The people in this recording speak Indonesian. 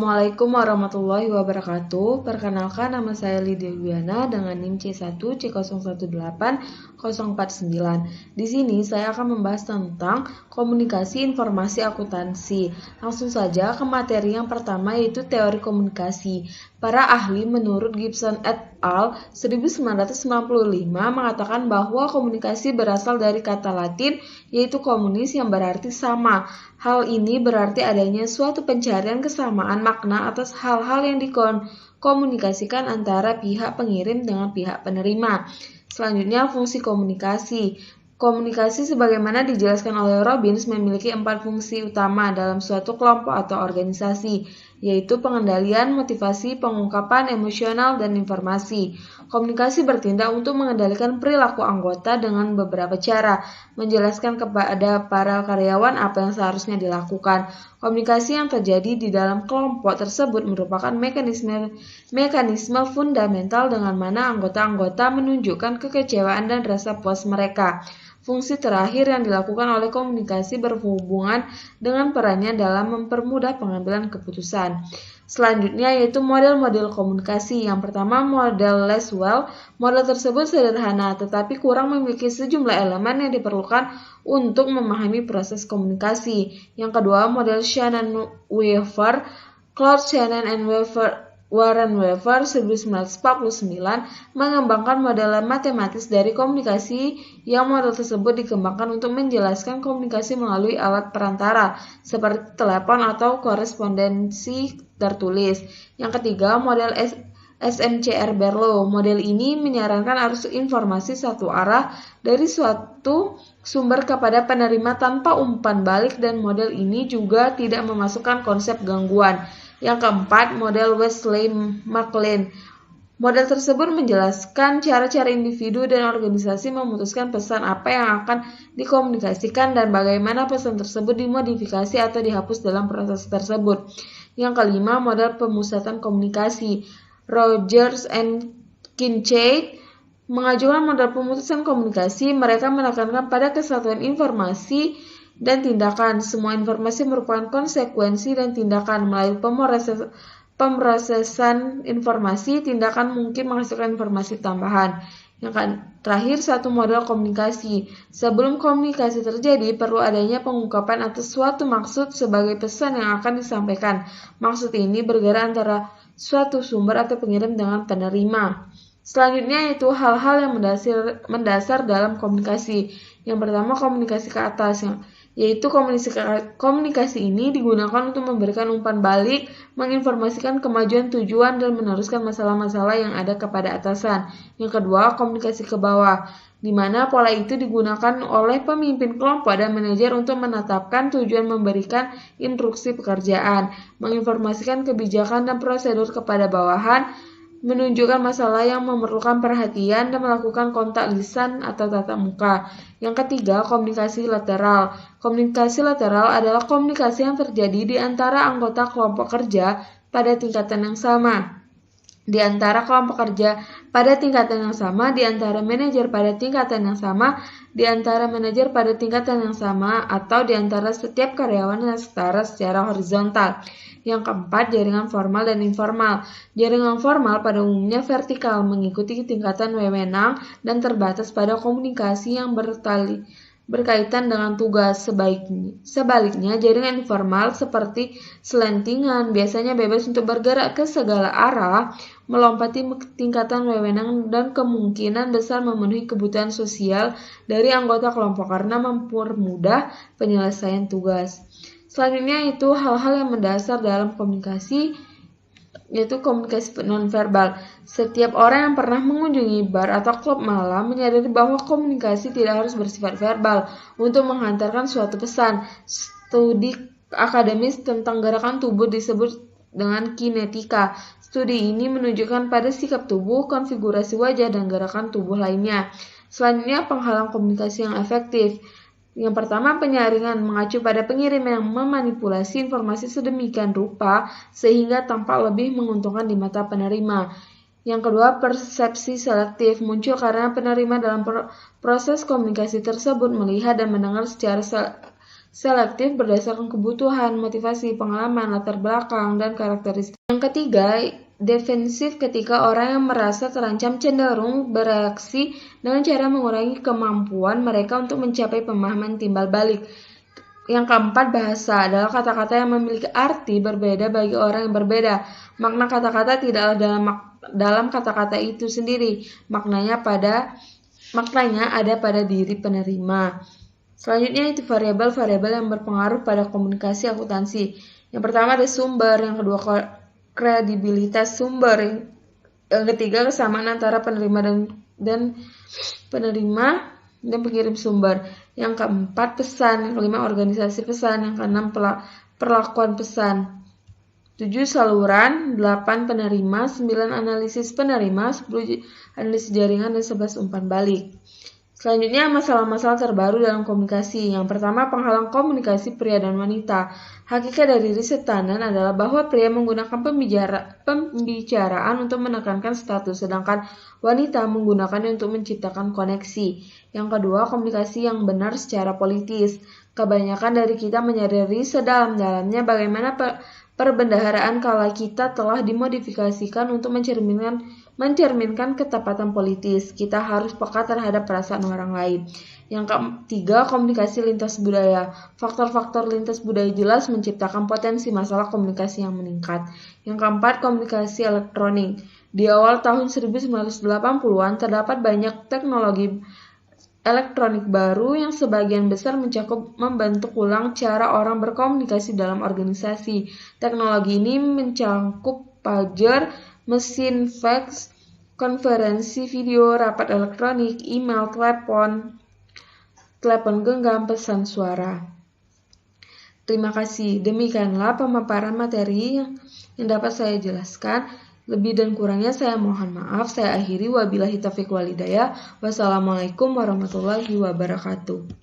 Assalamualaikum warahmatullahi wabarakatuh. Perkenalkan, nama saya Lydia Wiana dengan NIM C1 C018049. Di sini saya akan membahas tentang komunikasi informasi akuntansi. Langsung saja ke materi yang pertama, yaitu teori komunikasi. Para ahli menurut Gibson et al. 1995 mengatakan bahwa komunikasi berasal dari kata Latin, yaitu communis, yang berarti sama. Hal ini berarti adanya suatu pencarian kesamaan makna atas hal-hal yang dikomunikasikan antara pihak pengirim dengan pihak penerima. Selanjutnya, fungsi komunikasi. Komunikasi sebagaimana dijelaskan oleh Robbins memiliki 4 fungsi utama dalam suatu kelompok atau organisasi, yaitu pengendalian, motivasi, pengungkapan emosional, dan informasi. Komunikasi bertindak untuk mengendalikan perilaku anggota dengan beberapa cara, menjelaskan kepada para karyawan apa yang seharusnya dilakukan. Komunikasi yang terjadi di dalam kelompok tersebut merupakan mekanisme fundamental dengan mana anggota-anggota menunjukkan kekecewaan dan rasa puas mereka. Fungsi terakhir yang dilakukan oleh komunikasi berhubungan dengan perannya dalam mempermudah pengambilan keputusan. Selanjutnya yaitu model-model komunikasi. Yang pertama, model Lasswell. Model tersebut sederhana tetapi kurang memiliki sejumlah elemen yang diperlukan untuk memahami proses komunikasi. Yang kedua, model Shannon-Weaver. Claude Shannon and Warren Weaver 1949 mengembangkan model matematis dari komunikasi, yang model tersebut dikembangkan untuk menjelaskan komunikasi melalui alat perantara seperti telepon atau korespondensi tertulis. Yang ketiga, model SMCR-Berlow. Model ini menyarankan arus informasi satu arah dari suatu sumber kepada penerima tanpa umpan balik, dan model ini juga tidak memasukkan konsep gangguan. Yang keempat, model Wesley-McLean. Model tersebut menjelaskan cara-cara individu dan organisasi memutuskan pesan apa yang akan dikomunikasikan dan bagaimana pesan tersebut dimodifikasi atau dihapus dalam proses tersebut. Yang kelima, model pemusatan komunikasi. Rogers and Kincaid mengajukan model pemutusan komunikasi. Mereka menekankan pada kesatuan informasi dan tindakan. Semua informasi merupakan konsekuensi dan tindakan. Melalui pemrosesan informasi, tindakan mungkin menghasilkan informasi tambahan. Yang terakhir, satu model komunikasi. Sebelum komunikasi terjadi, perlu adanya pengungkapan atas suatu maksud sebagai pesan yang akan disampaikan. Maksud ini bergerak antara suatu sumber atau pengirim dengan penerima. Selanjutnya yaitu hal-hal yang mendasar dalam komunikasi. Yang pertama, komunikasi ke atas, yaitu komunikasi ini digunakan untuk memberikan umpan balik, menginformasikan kemajuan tujuan, dan meneruskan masalah-masalah yang ada kepada atasan. Yang kedua, komunikasi ke bawah, di mana pola itu digunakan oleh pemimpin kelompok dan manajer untuk menetapkan tujuan, memberikan instruksi pekerjaan, menginformasikan kebijakan dan prosedur kepada bawahan, menunjukkan masalah yang memerlukan perhatian, dan melakukan kontak lisan atau tatap muka. Yang ketiga, komunikasi lateral. Komunikasi lateral adalah komunikasi yang terjadi di antara anggota kelompok kerja pada tingkatan yang sama. Di antara kelompok kerja pada tingkatan yang sama, di antara manajer pada tingkatan yang sama, di antara manajer pada tingkatan yang sama, atau di antara setiap karyawan yang setara secara horizontal. Yang keempat, jaringan formal dan informal. Jaringan formal pada umumnya vertikal, mengikuti tingkatan wewenang dan terbatas pada komunikasi yang berkaitan dengan tugas. Sebaliknya, jaringan informal seperti selentingan biasanya bebas untuk bergerak ke segala arah, melompati tingkatan wewenang, dan kemungkinan besar memenuhi kebutuhan sosial dari anggota kelompok karena mempermudah penyelesaian tugas. Selanjutnya itu hal-hal yang mendasar dalam komunikasi, yaitu komunikasi nonverbal. Setiap orang yang pernah mengunjungi bar atau klub malam menyadari bahwa komunikasi tidak harus bersifat verbal untuk menghantarkan suatu pesan. Studi akademis tentang gerakan tubuh disebut dengan kinetika. Studi ini menunjukkan pada sikap tubuh, konfigurasi wajah, dan gerakan tubuh lainnya. Selanjutnya, penghalang komunikasi yang efektif. Yang pertama, penyaringan, mengacu pada pengirim yang memanipulasi informasi sedemikian rupa sehingga tampak lebih menguntungkan di mata penerima. Yang kedua, persepsi selektif, muncul karena penerima dalam proses komunikasi tersebut melihat dan mendengar secara selektif berdasarkan kebutuhan, motivasi, pengalaman, latar belakang, dan karakteristik. Yang ketiga, defensif ketika orang yang merasa terancam cenderung bereaksi dengan cara mengurangi kemampuan mereka untuk mencapai pemahaman timbal balik. Yang keempat, bahasa adalah kata-kata yang memiliki arti berbeda bagi orang yang berbeda. Makna kata-kata tidaklah dalam kata-kata itu sendiri, maknanya ada pada diri penerima. Selanjutnya itu variabel-variabel yang berpengaruh pada komunikasi akuntansi. Yang pertama ada sumber, yang kedua kredibilitas sumber, yang ketiga kesamaan antara penerima dan pengirim sumber. Yang keempat pesan, yang kelima organisasi pesan, yang keenam perlakuan pesan. 7 saluran, 8 penerima, 9 analisis penerima, 10 analisis jaringan, dan 11 umpan balik. Selanjutnya masalah-masalah terbaru dalam komunikasi. Yang pertama, penghalang komunikasi pria dan wanita. Hakikat dari riset Tannen adalah bahwa pria menggunakan pembicaraan untuk menekankan status, sedangkan wanita menggunakannya untuk menciptakan koneksi. Yang kedua, komunikasi yang benar secara politis. Kebanyakan dari kita menyadari sedalam-dalamnya bagaimana perbendaharaan kala kita telah dimodifikasikan untuk mencerminkan ketepatan politis. Kita harus peka terhadap perasaan orang lain. Yang ketiga, komunikasi lintas budaya. Faktor-faktor lintas budaya jelas menciptakan potensi masalah komunikasi yang meningkat. Yang keempat, komunikasi elektronik. Di awal tahun 1980-an terdapat banyak teknologi elektronik baru yang sebagian besar mencakup membentuk ulang cara orang berkomunikasi dalam organisasi. Teknologi ini mencakup pager, mesin fax, konferensi video, rapat elektronik, email, telepon genggam, pesan suara. Terima kasih. Demikianlah pemaparan materi yang dapat saya jelaskan. Lebih dan kurangnya saya mohon maaf. Saya akhiri, wabillahi taufiq wal hidayah. Wassalamualaikum warahmatullahi wabarakatuh.